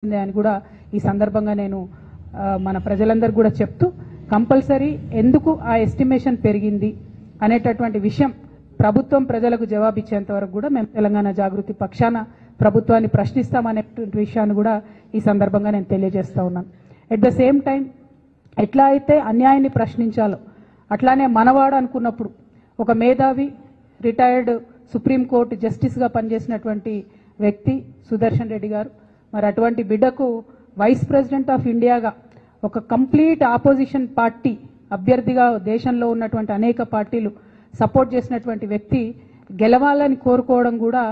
అని కూడా ఈ సందర్భంగా నేను మన ప్రజలందరూ కూడా చెప్తూ కంపల్సరీ ఎందుకు ఆ ఎస్టిమేషన్ పెరిగింది అనేటటువంటి విషయం ప్రభుత్వం ప్రజలకు జవాబు ఇచ్చేంత వరకు కూడా మేము తెలంగాణ జాగృతి పక్షాన ప్రభుత్వాన్ని ప్రశ్నిస్తామనేటువంటి విషయాన్ని కూడా ఈ సందర్భంగా నేను తెలియజేస్తా ఉన్నాను. ఎట్ ద సేమ్ టైం ఎట్లా అయితే అన్యాయాన్ని ప్రశ్నించాలో అట్లానే మనవాడు అనుకున్నప్పుడు ఒక మేధావి రిటైర్డ్ సుప్రీంకోర్టు జస్టిస్గా పనిచేసినటువంటి వ్యక్తి సుదర్శన్ రెడ్డి గారు మరి అటువంటి బిడ్డకు వైస్ ప్రెసిడెంట్ ఆఫ్ ఇండియాగా ఒక కంప్లీట్ ఆపోజిషన్ పార్టీ అభ్యర్థిగా దేశంలో ఉన్నటువంటి అనేక పార్టీలు సపోర్ట్ చేసినటువంటి వ్యక్తి గెలవాలని కోరుకోవడం కూడా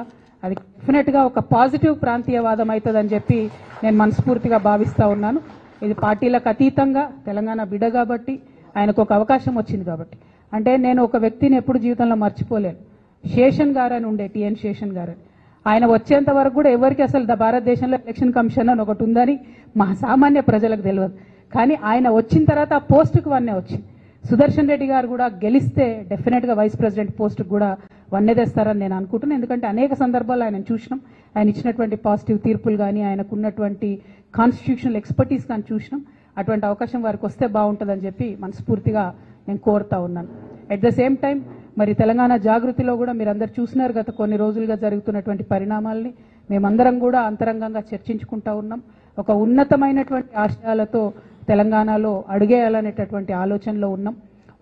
అది డెఫినెట్గా ఒక పాజిటివ్ ప్రాంతీయవాదం అవుతుందని చెప్పి నేను మనస్ఫూర్తిగా భావిస్తూ ఉన్నాను. ఇది పార్టీలకు అతీతంగా తెలంగాణ బిడ్డ కాబట్టి ఆయనకు ఒక అవకాశం వచ్చింది కాబట్టి. అంటే నేను ఒక వ్యక్తిని ఎప్పుడు జీవితంలో మర్చిపోలేను. శేషన్ గారు అని ఉండే టిఎన్ శేషన్ గారు అని ఆయన వచ్చేంత వరకు కూడా ఎవరికి అసలు భారతదేశంలో ఎలక్షన్ కమిషన్ అని ఒకటి ఉందని మా సామాన్య ప్రజలకు తెలియదు. కానీ ఆయన వచ్చిన తర్వాత ఆ పోస్టుకు వన్నే వచ్చింది. సుదర్శన్ రెడ్డి గారు కూడా గెలిస్తే డెఫినెట్గా వైస్ ప్రెసిడెంట్ పోస్టుకు కూడా వన్నే తెస్తారని నేను అనుకుంటున్నాను. ఎందుకంటే అనేక సందర్భాల్లో ఆయన చూసినాం, ఆయన ఇచ్చినటువంటి పాజిటివ్ తీర్పులు కానీ ఆయనకు ఉన్నటువంటి కాన్స్టిట్యూషనల్ ఎక్స్పర్టీస్ కానీ చూసినాం. అటువంటి అవకాశం వారికి వస్తే బాగుంటుందని చెప్పి మనస్ఫూర్తిగా నేను కోరుతా ఉన్నాను. ఎట్ ద సేమ్ టైం మరి తెలంగాణ జాగృతిలో కూడా మీరందరూ చూసినారు గత కొన్ని రోజులుగా జరుగుతున్నటువంటి పరిణామాలని మేమందరం కూడా అంతరంగంగా చర్చించుకుంటా ఉన్నాం. ఒక ఉన్నతమైనటువంటి ఆశయాలతో తెలంగాణలో అడుగేయాలనేటటువంటి ఆలోచనలో ఉన్నాం.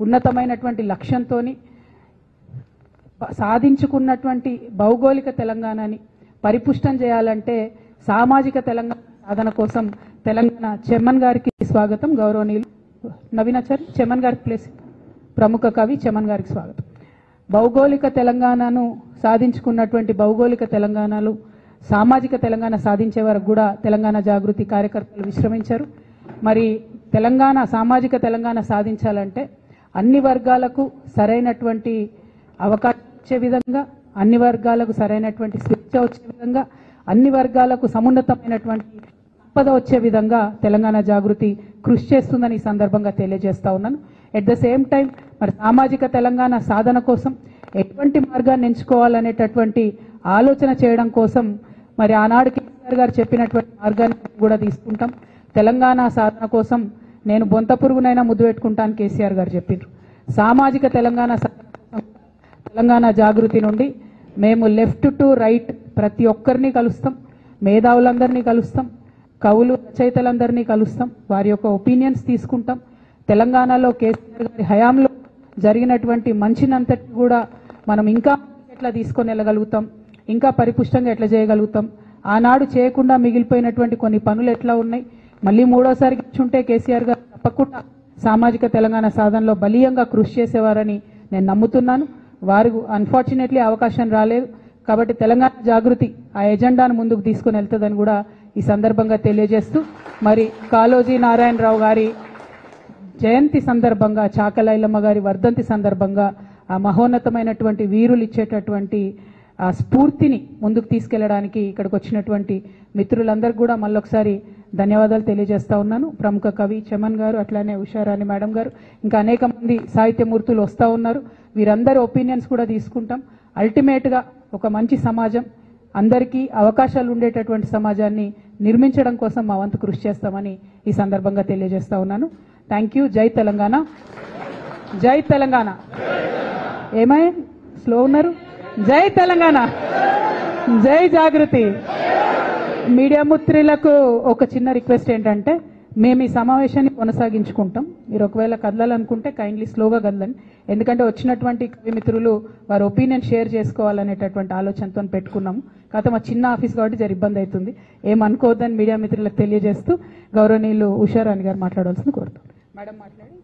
ఉన్నతమైనటువంటి లక్ష్యంతో సాధించుకున్నటువంటి భౌగోళిక తెలంగాణని పరిపుష్టం చేయాలంటే సామాజిక తెలంగాణ సాధన కోసం తెలంగాణ చెమ్మన్ గారికి స్వాగతం. గౌరవనీయులు నవీనాచారి చెమ్మన్ గారికి ప్లేస్ ప్రముఖ కవి చెమ్మన్ గారికి స్వాగతం. భౌగోళిక తెలంగాణను సాధించుకున్నటువంటి భౌగోళిక తెలంగాణలు సామాజిక తెలంగాణ సాధించే వరకు కూడా తెలంగాణ జాగృతి కార్యకర్తలు విశ్రమించారు. మరి తెలంగాణ సామాజిక తెలంగాణ సాధించాలంటే అన్ని వర్గాలకు సరైనటువంటి అవకాశం వచ్చే విధంగా, అన్ని వర్గాలకు సరైనటువంటి స్వేచ్ఛ వచ్చే విధంగా, అన్ని వర్గాలకు సమున్నతమైనటువంటి సంపద వచ్చే విధంగా తెలంగాణ జాగృతి కృషి చేస్తుందని ఈ సందర్భంగా తెలియజేస్తా ఉన్నాను. ఎట్ ద సేమ్ టైం మరి సామాజిక తెలంగాణ సాధన కోసం ఎటువంటి మార్గాన్ని ఎంచుకోవాలనేటటువంటి ఆలోచన చేయడం కోసం మరి ఆనాడు కేసీఆర్ గారు చెప్పినటువంటి మార్గాన్ని కూడా తీసుకుంటాం. తెలంగాణ సాధన కోసం నేను బొంత పురుగునైనా ముద్దు పెట్టుకుంటాను కేసీఆర్ గారు చెప్పారు. సామాజిక తెలంగాణ సాధన కోసం తెలంగాణ జాగృతి నుండి మేము లెఫ్ట్ టు రైట్ ప్రతి ఒక్కరిని కలుస్తాం, మేధావులందరినీ కలుస్తాం, కవులు రచయితలందరినీ కలుస్తాం, వారి యొక్క ఒపీనియన్స్ తీసుకుంటాం. తెలంగాణలో కేసీఆర్ గారి హయాంలో జరిగినటువంటి మంచినంతటి కూడా మనం ఇంకా ఎట్లా తీసుకొని వెళ్ళగలుగుతాం, ఇంకా పరిపుష్టంగా ఎట్లా చేయగలుగుతాం, ఆనాడు చేయకుండా మిగిలిపోయినటువంటి కొన్ని పనులు ఎట్లా ఉన్నాయి, మళ్ళీ మూడోసారి కూర్చుంటే కేసీఆర్ గారు తప్పకుండా సామాజిక తెలంగాణ సాధనలో బలీయంగా కృషి చేసేవారని నేను నమ్ముతున్నాను. వారు అన్ఫార్చునేట్లీ అవకాశం రాలేదు కాబట్టి తెలంగాణ జాగృతి ఆ ఎజెండాను ముందుకు తీసుకుని వెళ్తుందని కూడా ఈ సందర్భంగా తెలియజేస్తూ మరి కాళోజీ నారాయణరావు గారి జయంతి సందర్భంగా, చాకలైలమ్మ గారి వర్ధంతి సందర్భంగా ఆ మహోన్నతమైనటువంటి వీరులు ఇచ్చేటటువంటి ఆ స్ఫూర్తిని ముందుకు తీసుకెళ్లడానికి ఇక్కడికి వచ్చినటువంటి మిత్రులందరికీ కూడా మళ్ళొకసారి ధన్యవాదాలు తెలియజేస్తా ఉన్నాను. ప్రముఖ కవి చెమన్ గారు, అట్లానే ఉషారాణి మేడం గారు, ఇంకా అనేక మంది సాహిత్యమూర్తులు వస్తూ ఉన్నారు. వీరందరి ఒపీనియన్స్ కూడా తీసుకుంటాం. అల్టిమేట్గా ఒక మంచి సమాజం, అందరికీ అవకాశాలు ఉండేటటువంటి సమాజాన్ని నిర్మించడం కోసం మా వంతు కృషి చేస్తామని ఈ సందర్భంగా తెలియజేస్తా ఉన్నాను. Thank you. జై తెలంగాణ, జై తెలంగాణ. ఏమై స్లో ఉన్నారు? జై తెలంగాణ, జై జాగృతి. మీడియా మిత్రులకు ఒక చిన్న రిక్వెస్ట్ ఏంటంటే మేము ఈ సమావేశాన్ని కొనసాగించుకుంటాం. మీరు ఒకవేళ కదలాలనుకుంటే కైండ్లీ స్లోగా కదలండి. ఎందుకంటే వచ్చినటువంటి కవి మిత్రులు వారి ఒపీనియన్ షేర్ చేసుకోవాలనేటటువంటి ఆలోచనతో పెట్టుకున్నాము. కాకపోతే మా చిన్న ఆఫీస్ కాబట్టి జర ఇబ్బంది అవుతుంది, ఏమనుకోవద్దని మీడియా మిత్రులకు తెలియజేస్తూ గౌరవనీయులు ఉషారాణి గారు మాట్లాడాల్సింది కోరుతాం. మేడం మాట్లాడి